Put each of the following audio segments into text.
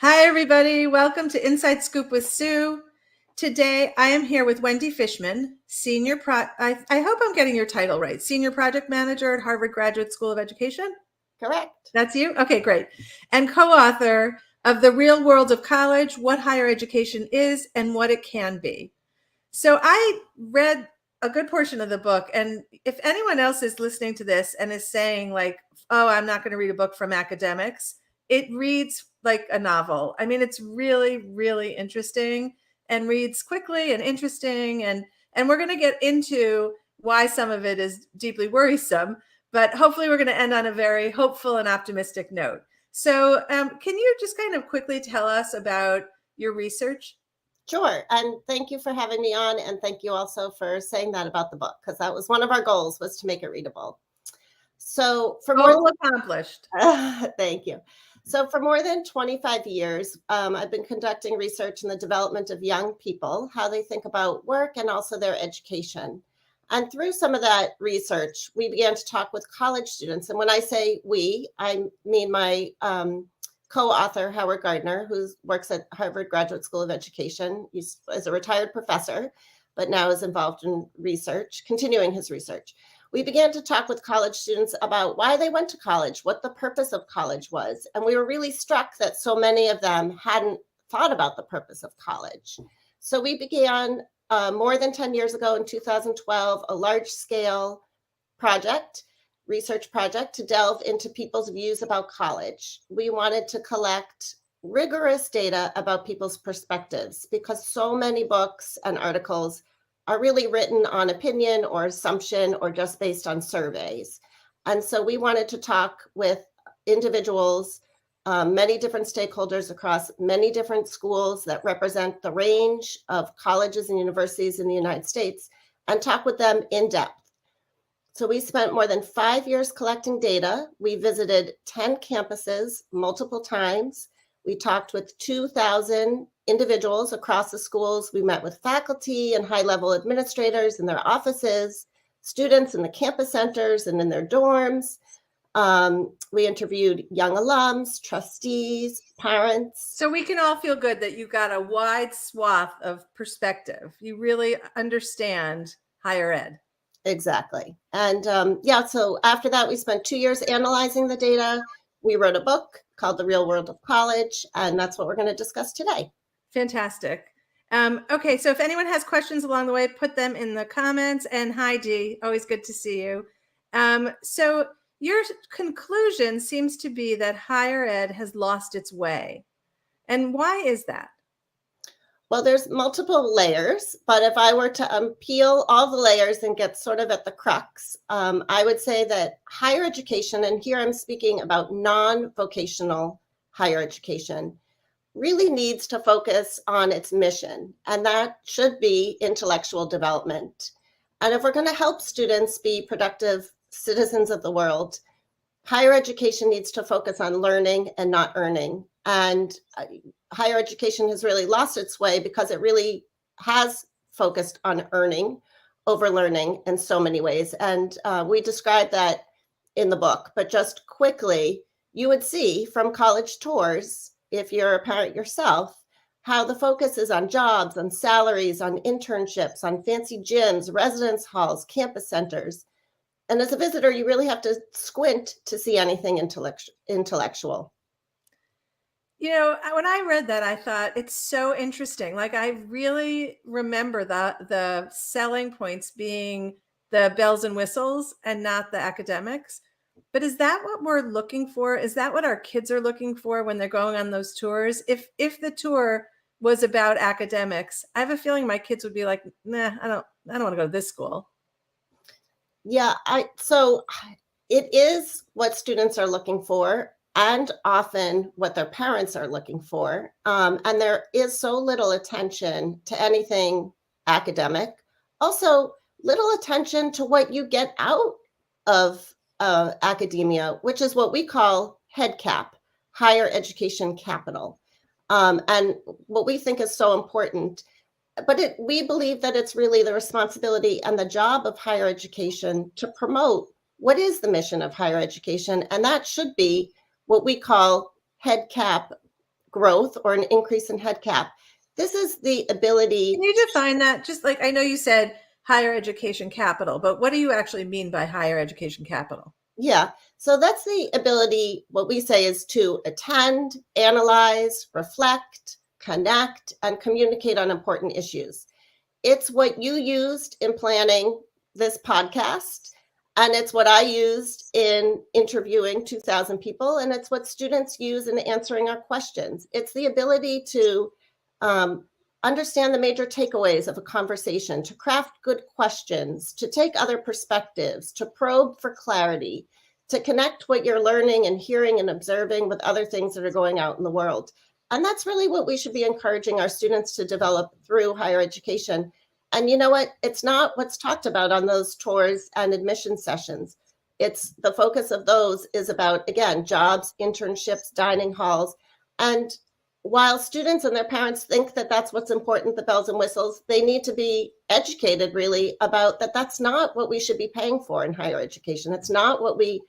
Hi, everybody. Welcome to Inside Scoop with Sue. Today, I am here with Wendy Fischman, I hope I'm getting your title right, Senior Project Manager at Harvard Graduate School of Education. Correct. That's you? Okay, great. And co-author of The Real World of College, What Higher Education Is and What It Can Be. So I read a good portion of the book. And if anyone else is listening to this and is saying like, oh, I'm not going to read a book from academics, it reads like a novel. I mean, it's really, really interesting and reads quickly and interesting. And we're going to get into why some of it is deeply worrisome, but hopefully we're going to end on a very hopeful and optimistic note. So can you just kind of quickly tell us about your research? Sure. And thank you for having me on. And thank you also for saying that about the book, because that was one of our goals, was to make it readable. So for more accomplished. Thank you. So for more than 25 years, I've been conducting research in the development of young people, how they think about work and also their education. And through some of that research, we began to talk with college students. And when I say we, I mean my co-author, Howard Gardner, who works at Harvard Graduate School of Education. He's a retired professor, but now is involved in research, continuing his research. We began to talk with college students about why they went to college, what the purpose of college was. And we were really struck that so many of them hadn't thought about the purpose of college. So we began more than 10 years ago in 2012, a large-scale research project to delve into people's views about college. We wanted to collect rigorous data about people's perspectives because so many books and articles are really written on opinion or assumption or just based on surveys. And so we wanted to talk with individuals, many different stakeholders across many different schools that represent the range of colleges and universities in the United States, and talk with them in depth. So we spent more than 5 years collecting data. We visited 10 campuses multiple times. We talked with 2,000 individuals across the schools. We met with faculty and high-level administrators in their offices, students in the campus centers and in their dorms. We interviewed young alums, trustees, parents. So we can all feel good that you got a wide swath of perspective. You really understand higher ed. Exactly. And so after that, we spent 2 years analyzing the data. We wrote a book called The Real World of College, and that's what we're going to discuss today. Fantastic. Okay, so if anyone has questions along the way, put them in the comments. And hi, Dee, always good to see you. So your conclusion seems to be that higher ed has lost its way. And why is that? Well, there's multiple layers, but if I were to peel all the layers and get sort of at the crux, I would say that higher education, and here I'm speaking about non-vocational higher education, really needs to focus on its mission, and that should be intellectual development. And if we're going to help students be productive citizens of the world, higher education needs to focus on learning and not earning. And higher education has really lost its way because it really has focused on earning over learning in so many ways. And we describe that in the book. But just quickly, you would see from college tours, if you're a parent yourself, how the focus is on jobs, on salaries, on internships, on fancy gyms, residence halls, campus centers. And as a visitor, you really have to squint to see anything intellectual. You know, when I read that, I thought it's so interesting. Like, I really remember the selling points being the bells and whistles and not the academics. But is that what we're looking for? Is that what our kids are looking for when they're going on those tours? If the tour was about academics, I have a feeling my kids would be like, nah, I don't want to go to this school. Yeah, so it is what students are looking for, and often what their parents are looking for. And there is so little attention to anything academic. Also, little attention to what you get out of academia, which is what we call HEADCAP, higher education capital. And what we think is so important. But we believe that it's really the responsibility and the job of higher education to promote what is the mission of higher education. And that should be what we call HEADCAP growth or an increase in head cap. This is the ability. Can you define that? Just like, I know you said higher education capital, but what do you actually mean by higher education capital? Yeah, so that's the ability, what we say is to attend, analyze, reflect, connect, and communicate on important issues. It's what you used in planning this podcast, and it's what I used in interviewing 2,000 people, and it's what students use in answering our questions. It's the ability to understand the major takeaways of a conversation, to craft good questions, to take other perspectives, to probe for clarity, to connect what you're learning and hearing and observing with other things that are going out in the world. And that's really what we should be encouraging our students to develop through higher education. And you know what? It's not what's talked about on those tours and admission sessions. It's the focus of those is about, again, jobs, internships, dining halls. And while students and their parents think that that's what's important, the bells and whistles, they need to be educated really about that that's not what we should be paying for in higher education. It's not what we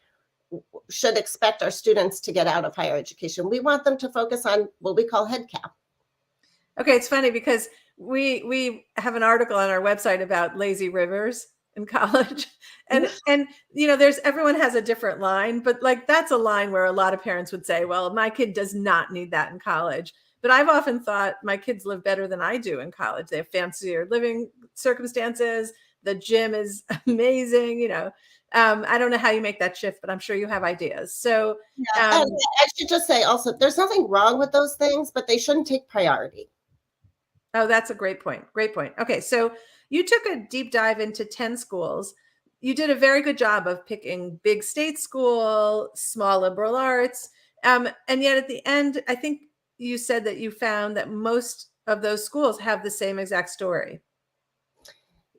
should expect our students to get out of higher education. We want them to focus on what we call head cap. Okay, it's funny because we have an article on our website about lazy rivers in college. And you know, there's everyone has a different line, but like that's a line where a lot of parents would say, well, my kid does not need that in college. But I've often thought my kids live better than I do in college. They have fancier living circumstances. The gym is amazing, you know. I don't know how you make that shift, but I'm sure you have ideas. So and I should just say also, there's nothing wrong with those things, but they shouldn't take priority. Oh, that's a great point. Great point. Okay, so you took a deep dive into 10 schools. You did a very good job of picking big state school, small liberal arts. And yet at the end, I think you said that you found that most of those schools have the same exact story.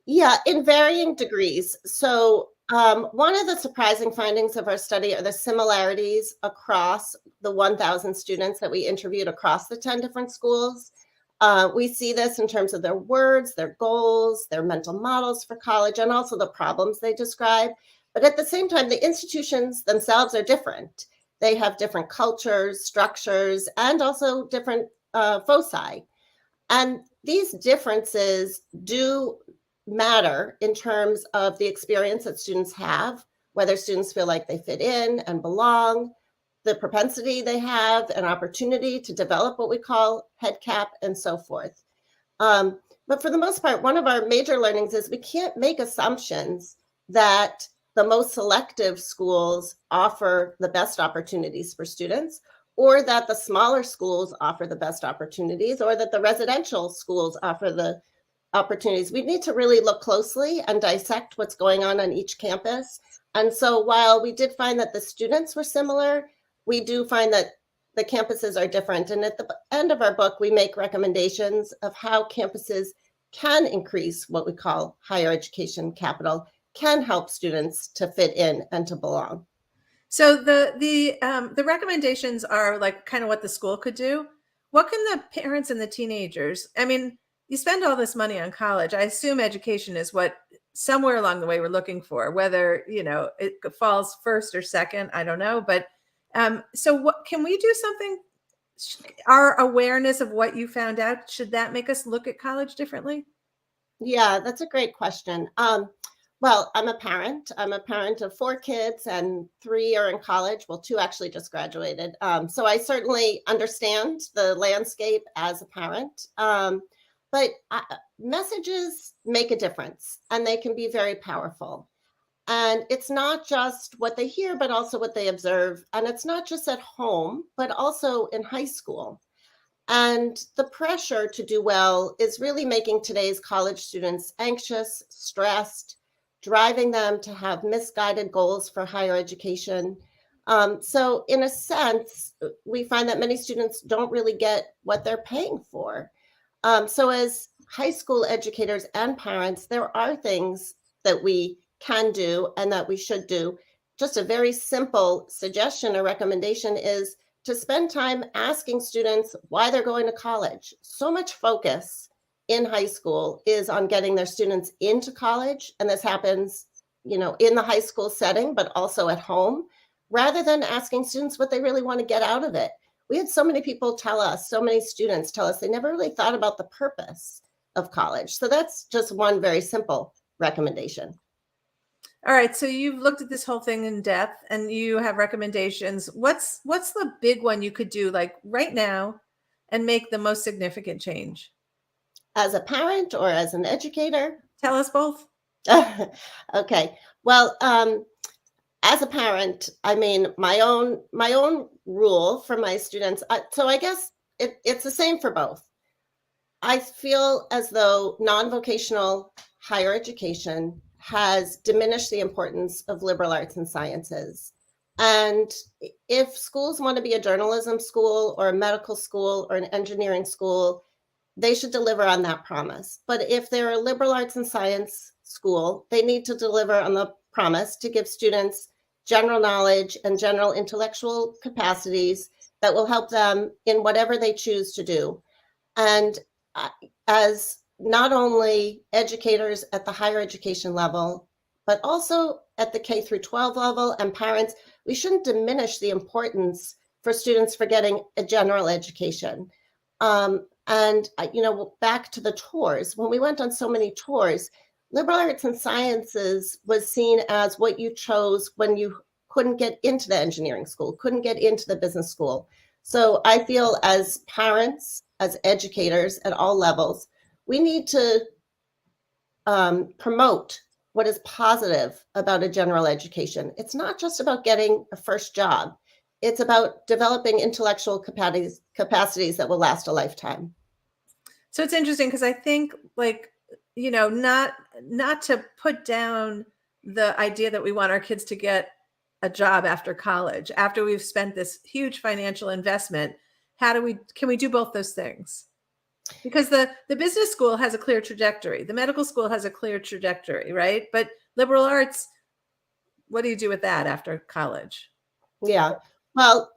Yeah, in varying degrees. So one of the surprising findings of our study are the similarities across the 1,000 students that we interviewed across the 10 different schools. We see this in terms of their words, their goals, their mental models for college, and also the problems they describe. But at the same time, the institutions themselves are different. They have different cultures, structures, and also different foci. And these differences do matter in terms of the experience that students have, whether students feel like they fit in and belong, the propensity they have, an opportunity to develop what we call head cap, and so forth. But for the most part, one of our major learnings is we can't make assumptions that the most selective schools offer the best opportunities for students, or that the smaller schools offer the best opportunities, or that the residential schools offer the opportunities. We need to really look closely and dissect what's going on each campus. And so while we did find that the students were similar, we do find that the campuses are different. And at the end of our book, we make recommendations of how campuses can increase what we call higher education capital, can help students to fit in and to belong. So the recommendations are like kind of what the school could do. What can the parents and the teenagers, I mean, you spend all this money on college. I assume education is what somewhere along the way we're looking for, whether, you know, it falls first or second, I don't know. But so what can we do something? Our awareness of what you found out, should that make us look at college differently? Yeah, that's a great question. Well, I'm a parent. I'm a parent of 4 kids, and 3 are in college. Well, 2 actually just graduated. So I certainly understand the landscape as a parent. But messages make a difference, and they can be very powerful. And it's not just what they hear, but also what they observe. And it's not just at home, but also in high school. And the pressure to do well is really making today's college students anxious, stressed, driving them to have misguided goals for higher education. So in a sense, we find that many students don't really get what they're paying for. So as high school educators and parents, there are things that we can do and that we should do. Just a very simple suggestion or recommendation is to spend time asking students why they're going to college. So much focus in high school is on getting their students into college, and this happens, you know, in the high school setting, but also at home, rather than asking students what they really want to get out of it. We had so many people tell us, so many students tell us they never really thought about the purpose of college. So that's just one very simple recommendation. All right, so you've looked at this whole thing in depth and you have recommendations. What's the big one you could do like right now and make the most significant change? As a parent or as an educator? Tell us both. Okay. Well, as a parent, I mean, my own rule for my students. So I guess it's the same for both. I feel as though non-vocational higher education has diminished the importance of liberal arts and sciences. And if schools want to be a journalism school or a medical school or an engineering school, they should deliver on that promise. But if they're a liberal arts and science school, they need to deliver on the promise to give students general knowledge and general intellectual capacities that will help them in whatever they choose to do. And as not only educators at the higher education level, but also at the K through 12 level and parents, we shouldn't diminish the importance for students for getting a general education. And, back to the tours, when we went on so many tours, liberal arts and sciences was seen as what you chose when you couldn't get into the engineering school, couldn't get into the business school. So I feel as parents, as educators at all levels, we need to promote what is positive about a general education. It's not just about getting a first job. It's about developing intellectual capacities that will last a lifetime. So it's interesting because I think not to put down the idea that we want our kids to get a job after college, after we've spent this huge financial investment. Can we do both those things? Because the business school has a clear trajectory. The medical school has a clear trajectory, right? But liberal arts, what do you do with that after college? Yeah. Well,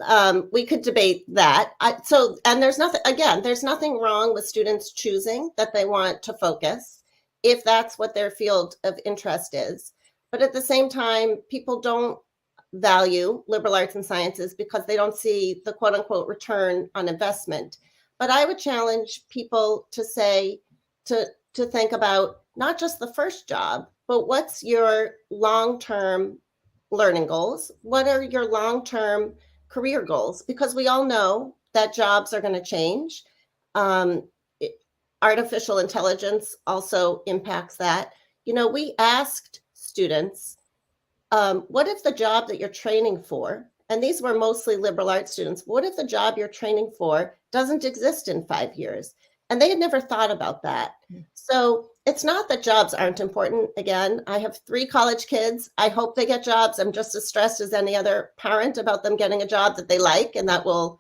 we could debate that. And there's nothing wrong with students choosing that they want to focus if that's what their field of interest is. But at the same time, people don't value liberal arts and sciences because they don't see the quote unquote return on investment. But I would challenge people to say, to think about not just the first job, but what's your long-term learning goals? What are your long-term career goals? Because we all know that jobs are going to change. Artificial intelligence also impacts that. We asked students, what if the job that you're training for, and these were mostly liberal arts students, what if the job you're training for doesn't exist in 5 years? And they had never thought about that. So it's not that jobs aren't important. Again, I have 3 college kids. I hope they get jobs. I'm just as stressed as any other parent about them getting a job that they like and that will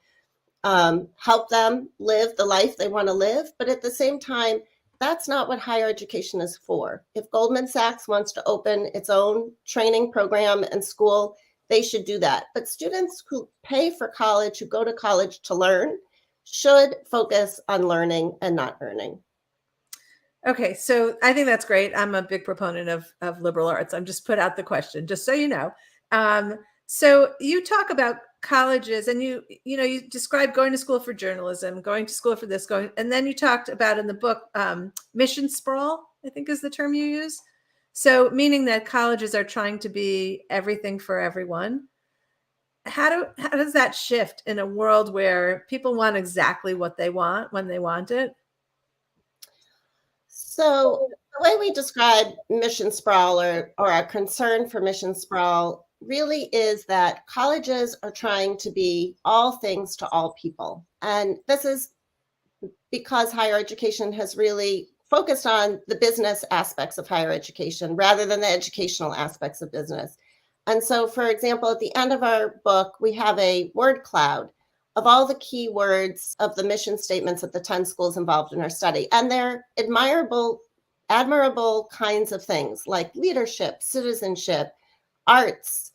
help them live the life they want to live. But at the same time, that's not what higher education is for. If Goldman Sachs wants to open its own training program and school, they should do that. But students who pay for college, who go to college to learn, should focus on learning and not earning. Okay, so I think that's great. I'm a big proponent of liberal arts. I'm just put out the question, just so you know. So you talk about colleges, and you describe going to school for journalism, going to school for this, and then you talked about in the book mission sprawl, I think is the term you use. So meaning that colleges are trying to be everything for everyone. How does that shift in a world where people want exactly what they want when they want it? So the way we describe mission sprawl or our concern for mission sprawl really is that colleges are trying to be all things to all people. And this is because higher education has really focused on the business aspects of higher education rather than the educational aspects of business. And so, for example, at the end of our book, we have a word cloud of all the key words of the mission statements of the 10 schools involved in our study. And they're admirable kinds of things like leadership, citizenship, arts,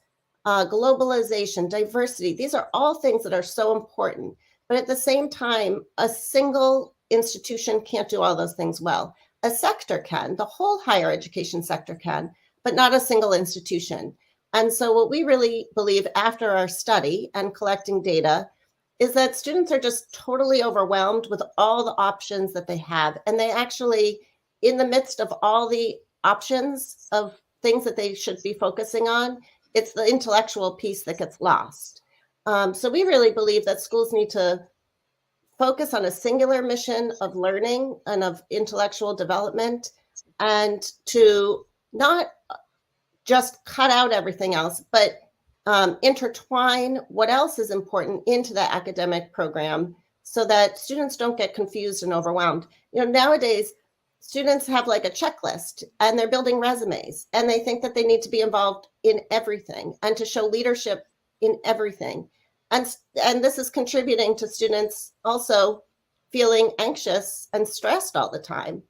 globalization, diversity. These are all things that are so important. But at the same time, a single institution can't do all those things well. A sector can, the whole higher education sector can, but not a single institution. And so what we really believe after our study and collecting data is that students are just totally overwhelmed with all the options that they have. And they actually, in the midst of all the options of things that they should be focusing on, it's the intellectual piece that gets lost. So we really believe that schools need to focus on a singular mission of learning and of intellectual development, and to not just cut out everything else, but intertwine what else is important into the academic program so that students don't get confused and overwhelmed. Nowadays, students have like a checklist and they're building resumes and they think that they need to be involved in everything and to show leadership in everything. And this is contributing to students also feeling anxious and stressed all the time.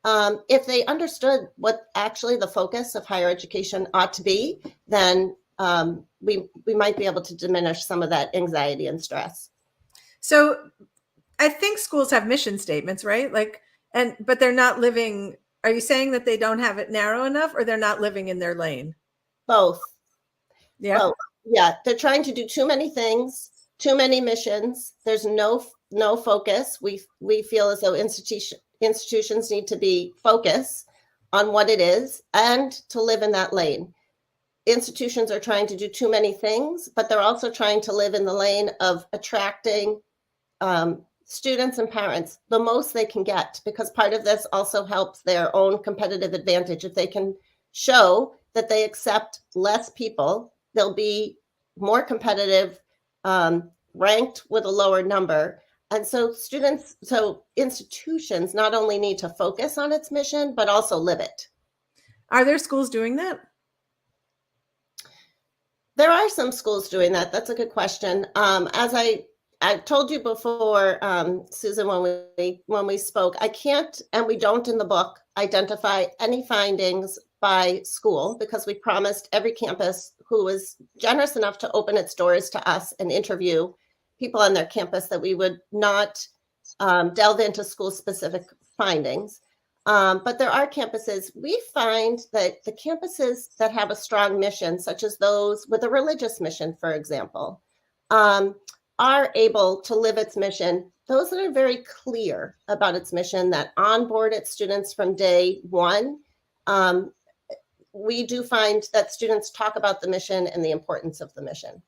If they understood what actually the focus of higher education ought to be, then we might be able to diminish some of that anxiety and stress. So I think schools have mission statements, right? But they're not living. Are you saying that they don't have it narrow enough, or they're not living in their lane? Both. Yeah. Both. Yeah. They're trying to do too many things, too many missions. There's no focus. We feel as though institutions need to be focused on what it is and to live in that lane. Institutions are trying to do too many things, but they're also trying to live in the lane of attracting students and parents the most they can get, because part of this also helps their own competitive advantage. If they can show that they accept less people, they'll be more competitive, ranked with a lower number. And so institutions not only need to focus on its mission, but also live it. Are there schools doing that? There are some schools doing that. That's a good question. As I told you before, Susan, when we spoke, I can't, and we don't in the book, identify any findings by school, because we promised every campus who was generous enough to open its doors to us and interview people on their campus that we would not delve into school-specific findings. But there are campuses. We find that the campuses that have a strong mission, such as those with a religious mission, for example, are able to live its mission. Those that are very clear about its mission, that onboard its students from day one, we do find that students talk about the mission and the importance of the mission.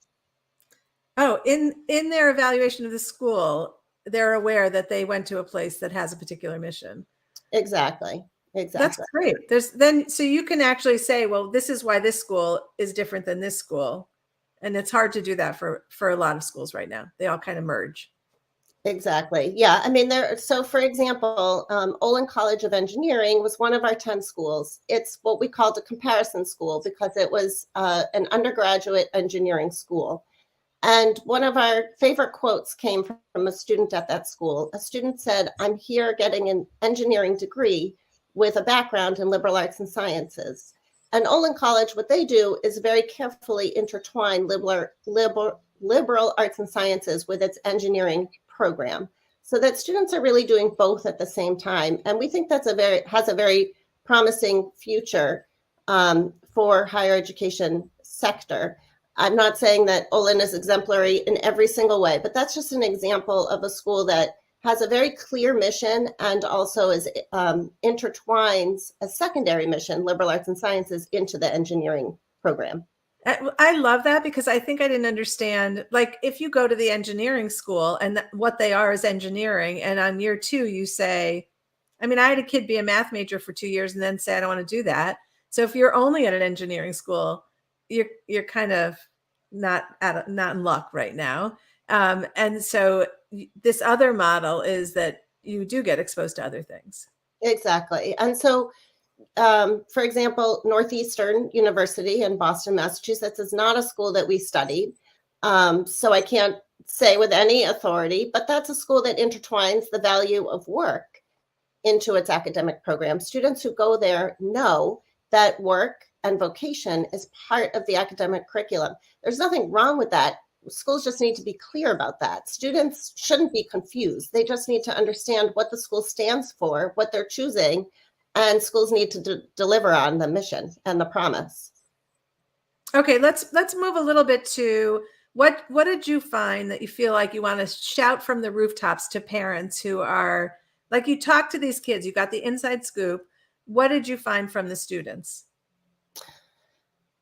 Oh, in their evaluation of the school, they're aware that they went to a place that has a particular mission. Exactly. That's great. So you can actually say, well, this is why this school is different than this school. And it's hard to do that for a lot of schools right now. They all kind of merge. Exactly. Yeah. I mean, so for example, Olin College of Engineering was one of our 10 schools. It's what we called a comparison school because it was an undergraduate engineering school. And one of our favorite quotes came from a student at that school. A student said, "I'm here getting an engineering degree with a background in liberal arts and sciences." And Olin College, what they do is very carefully intertwine liberal arts and sciences with its engineering program, so that students are really doing both at the same time. And we think that's has a very promising future for higher education sector. I'm not saying that Olin is exemplary in every single way, but that's just an example of a school that has a very clear mission and also is intertwines a secondary mission, liberal arts and sciences, into the engineering program. I love that, because I think I didn't understand, like, if you go to the engineering school and what they are is engineering, and on year 2, you say, I mean, I had a kid be a math major for 2 years and then say, I don't want to do that. So if you're only at an engineering school, you're kind of not in luck right now. And so this other model is that you do get exposed to other things. Exactly. And so, for example, Northeastern University in Boston, Massachusetts is not a school that we studied. So I can't say with any authority, but that's a school that intertwines the value of work into its academic program. Students who go there know that work and vocation is part of the academic curriculum. There's nothing wrong with that. Schools just need to be clear about that. Students shouldn't be confused. They just need to understand what the school stands for, what they're choosing, and schools need to deliver on the mission and the promise. Okay, let's move a little bit to What did you find that you feel like you want to shout from the rooftops to parents who are, like, you talk to these kids, you got the inside scoop. What did you find from the students?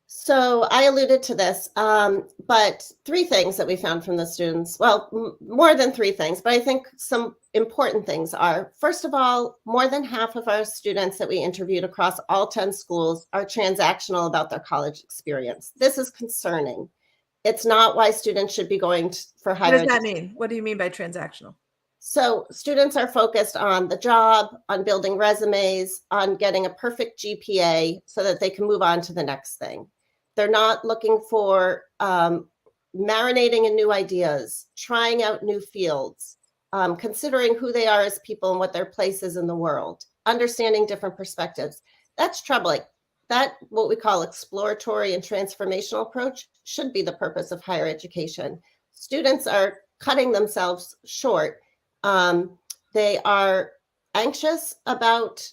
So I alluded to this, but three things that we found from the students. Well, more than three things, but I think some important things are, first of all, more than half of our students that we interviewed across all 10 schools are transactional about their college experience. This is concerning. It's not why students should be going for higher What does that education. mean? What do you mean by transactional? So students are focused on the job, on building resumes, on getting a perfect GPA so that they can move on to the next thing. They're not looking for marinating in new ideas, trying out new fields, considering who they are as people and what their place is in the world, understanding different perspectives. That's troubling. That, what we call exploratory and transformational approach, should be the purpose of higher education. Students are cutting themselves short. They are anxious about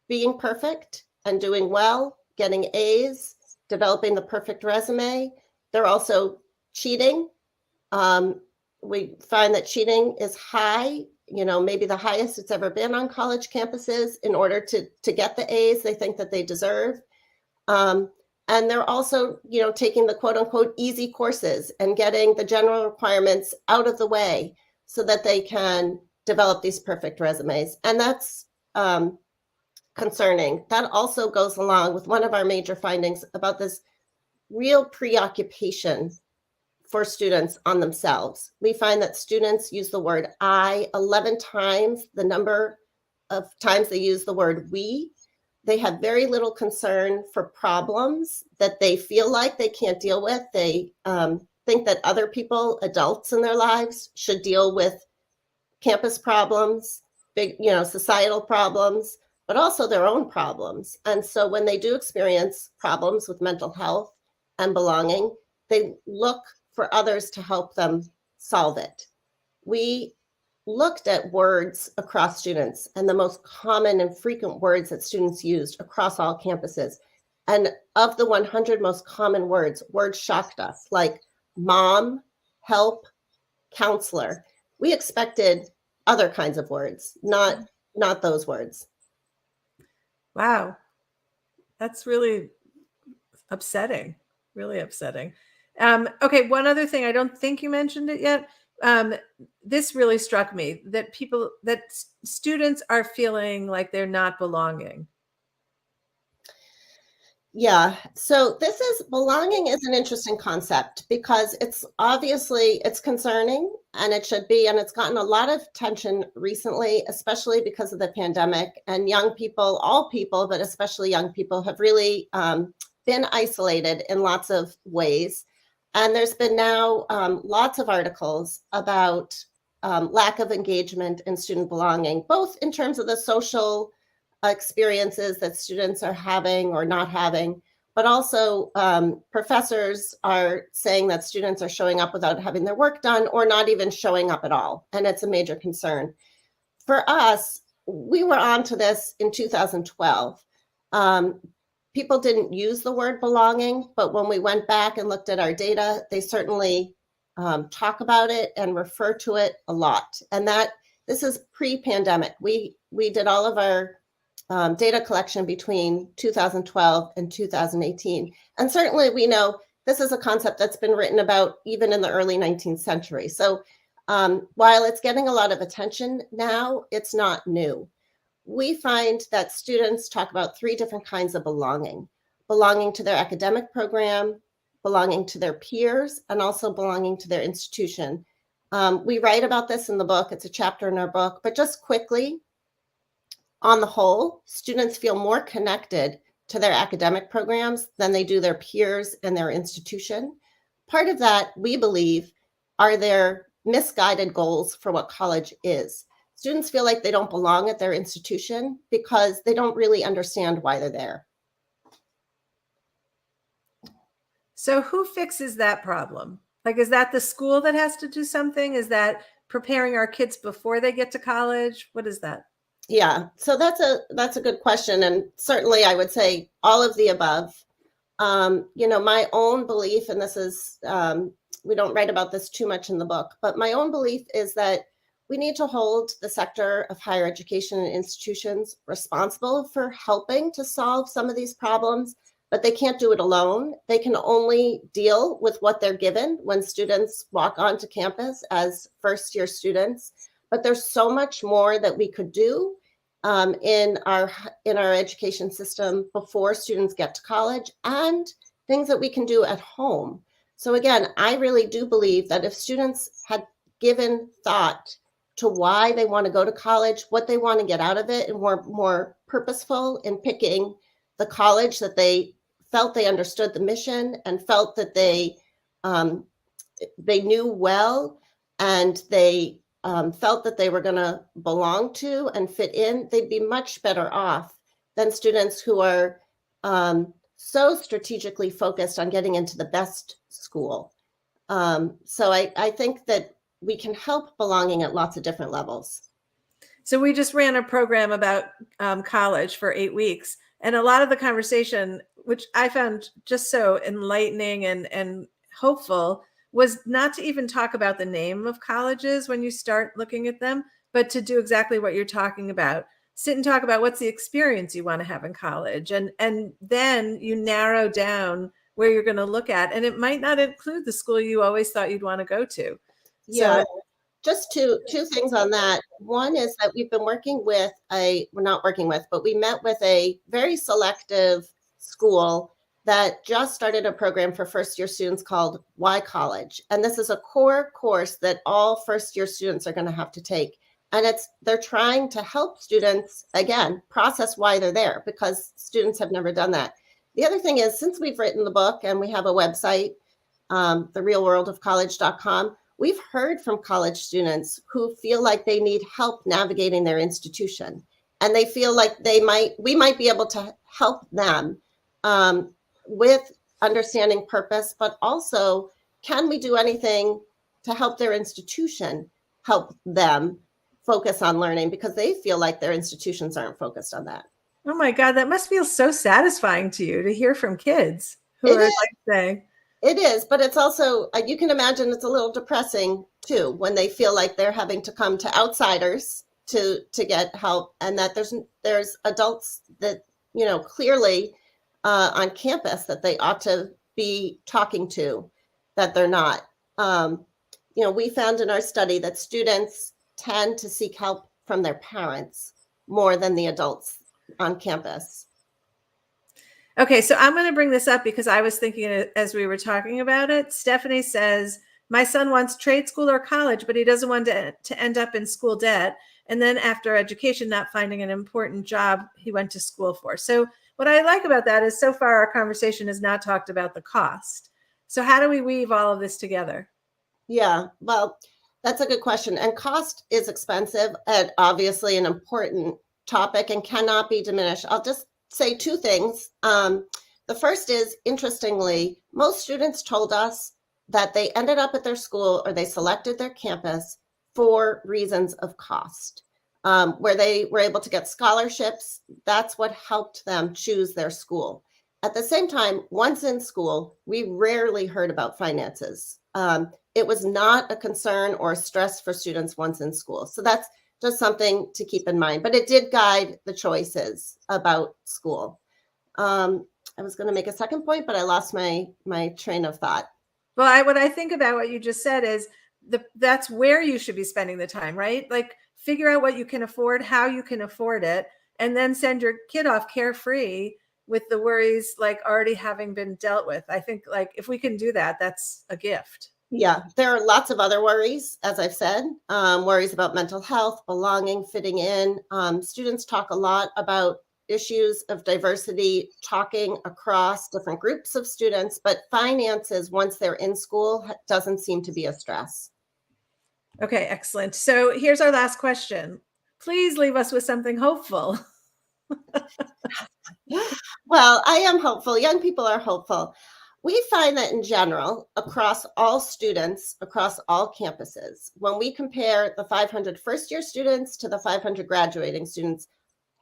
being perfect and doing well, getting A's, developing the perfect resume. They're also cheating. We find that cheating is high, maybe the highest it's ever been on college campuses in order to get the A's they think that they deserve. And they're also, taking the quote unquote easy courses and getting the general requirements out of the way so that they can develop these perfect resumes. And that's concerning. That also goes along with one of our major findings about this real preoccupation for students on themselves. We find that students use the word I 11 times the number of times they use the word we. They have very little concern for problems that they feel like they can't deal with. They think that other people, adults in their lives, should deal with campus problems, big, societal problems, but also their own problems. And so when they do experience problems with mental health and belonging, they look for others to help them solve it. We looked at words across students and the most common and frequent words that students used across all campuses. And of the 100 most common words shocked us, like mom, help, counselor. We expected other kinds of words, not those words. Wow. That's really upsetting, really upsetting. Okay, one other thing, I don't think you mentioned it yet. This really struck me, that students are feeling like they're not belonging. Yeah, so belonging is an interesting concept because it's concerning, and it should be, and it's gotten a lot of attention recently, especially because of the pandemic. And young people, all people, but especially young people, have really been isolated in lots of ways. And there's been now lots of articles about lack of engagement in student belonging, both in terms of the social experiences that students are having or not having, but also professors are saying that students are showing up without having their work done or not even showing up at all. And it's a major concern. For us, we were onto this in 2012. People didn't use the word belonging, but when we went back and looked at our data, they certainly talk about it and refer to it a lot. And this is pre-pandemic. We did all of our data collection between 2012 and 2018. And certainly we know this is a concept that's been written about even in the early 19th century. So while it's getting a lot of attention now, it's not new. We find that students talk about three different kinds of belonging to their academic program, belonging to their peers, and also belonging to their institution. We write about this in the book. It's a chapter in our book, but just quickly, on the whole, students feel more connected to their academic programs than they do their peers and their institution. Part of that, we believe, are their misguided goals for what college is. Students feel like they don't belong at their institution because they don't really understand why they're there. So who fixes that problem? Like, is that the school that has to do something? Is that preparing our kids before they get to college? What is that? Yeah, so that's a good question. And certainly I would say all of the above. My own belief, and this is, we don't write about this too much in the book, but my own belief is that we need to hold the sector of higher education and institutions responsible for helping to solve some of these problems, but they can't do it alone. They can only deal with what they're given when students walk onto campus as first-year students. But there's so much more that we could do in our education system before students get to college, and things that we can do at home. So again, I really do believe that if students had given thought to why they want to go to college, what they want to get out of it, and were more purposeful in picking the college that they felt they understood the mission and felt that they knew well, and they felt that they were going to belong to and fit in, they'd be much better off than students who are so strategically focused on getting into the best school. So I think that we can help belonging at lots of different levels. So we just ran a program about college for 8 weeks. And a lot of the conversation, which I found just so enlightening and hopeful, was not to even talk about the name of colleges when you start looking at them, but to do exactly what you're talking about. Sit and talk about what's the experience you want to have in college. And then you narrow down where you're going to look at. And it might not include the school you always thought you'd want to go to. Yeah. So, just two things on that. One is that we've been working with we're not working with, but we met with a very selective school that just started a program for first-year students called Why College. And this is a core course that all first-year students are going to have to take. And they're trying to help students, again, process why they're there, because students have never done that. The other thing is, since we've written the book and we have a website, therealworldofcollege.com, we've heard from college students who feel like they need help navigating their institution. And they feel like we might be able to help them with understanding purpose, but also, can we do anything to help their institution help them focus on learning, because they feel like their institutions aren't focused on that. Oh my God, that must feel so satisfying to you to hear from kids who are, like, saying. It is, but it's also, you can imagine it's a little depressing too, when they feel like they're having to come to outsiders to get help, and that there's adults that, clearly on campus that they ought to be talking to, that they're not. We found in our study that students tend to seek help from their parents more than the adults on campus. Okay, so I'm going to bring this up because I was thinking as we were talking about it. Stephanie says, my son wants trade school or college, but he doesn't want to end up in school debt. And then after education, not finding an important job he went to school for. So what I like about that is so far our conversation has not talked about the cost. So how do we weave all of this together? Yeah, well, that's a good question. And cost is expensive and obviously an important topic and cannot be diminished. I'll just say two things. The first is, interestingly, most students told us that they ended up at their school or they selected their campus for reasons of cost, where they were able to get scholarships. That's what helped them choose their school. At the same time, once in school, we rarely heard about finances. It was not a concern or a stress for students once in school. So that's just something to keep in mind. But it did guide the choices about school. I was going to make a second point, but I lost my train of thought. Well, what I think about what you just said is that's where you should be spending the time, right? Like, figure out what you can afford, how you can afford it, and then send your kid off carefree with the worries like already having been dealt with. I think, like, if we can do that, that's a gift. Yeah, there are lots of other worries, as I've said, worries about mental health, belonging, fitting in. Students talk a lot about issues of diversity, talking across different groups of students, but finances, once they're in school, doesn't seem to be a stress. Okay, excellent. So here's our last question. Please leave us with something hopeful. Well, I am hopeful. Young people are hopeful. We find that in general, across all students, across all campuses, when we compare the 500 first-year students to the 500 graduating students,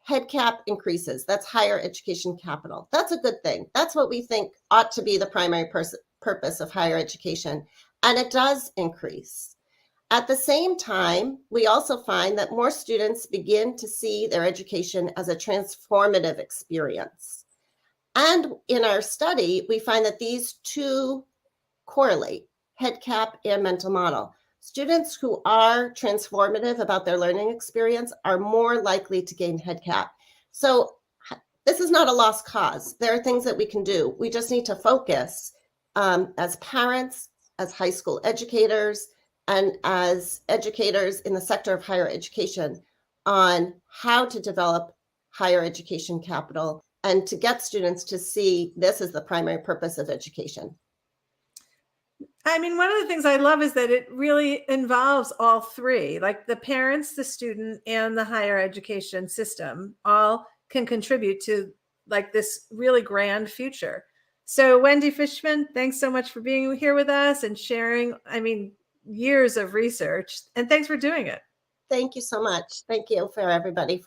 head cap increases. That's higher education capital. That's a good thing. That's what we think ought to be the primary purpose of higher education. And it does increase. At the same time, we also find that more students begin to see their education as a transformative experience. And in our study, we find that these two correlate, head cap and mental model. Students who are transformative about their learning experience are more likely to gain head cap. So this is not a lost cause. There are things that we can do. We just need to focus as parents, as high school educators, and as educators in the sector of higher education on how to develop higher education capital and to get students to see this as the primary purpose of education. I mean, one of the things I love is that it really involves all three, like the parents, the student, and the higher education system all can contribute to like this really grand future. So Wendy Fischman, thanks so much for being here with us and sharing, I mean, years of research, and thanks for doing it. Thank you so much. Thank you for everybody for